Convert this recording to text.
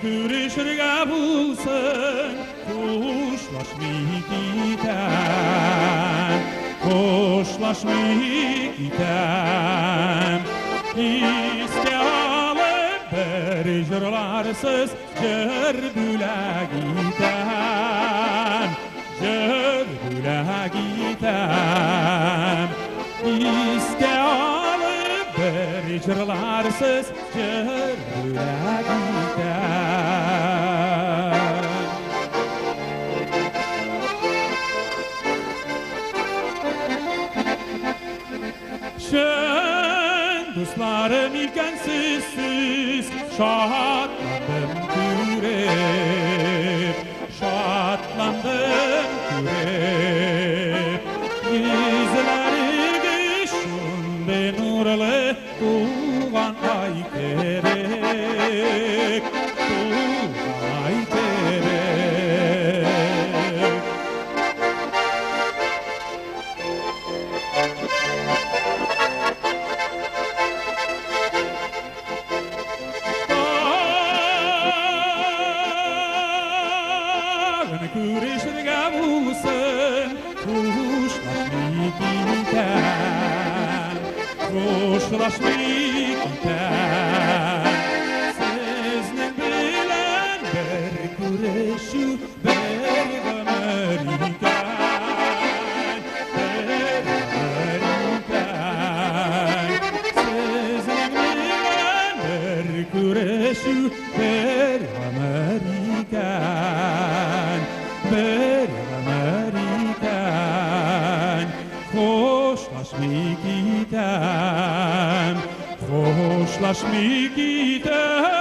Kürüşürge bulsun kuşlaşmayı giden, kuşlaşmayı giden. İske alıp bir jırlarsız jördüle giden, jördüle giden. İske alıp bir jırlarsız jördüle giden. Şen dostlarım ilkensiz şatlandım kürep, şatlandım kürep. Yüzleri güşünde nurlu tuğan ay terek, tuğan ay terek. Kürüşürge bulsun kuşlaşmayı giden, kuşlaşmayı giden. Siznin bilen bir kürüşü bir ömür giden, bir ömür giden. Siznin bilen bir kürüşü bir ömür giden, bir Amerikan. Hoşlaşmayı giden, hoşlaşmayı giden.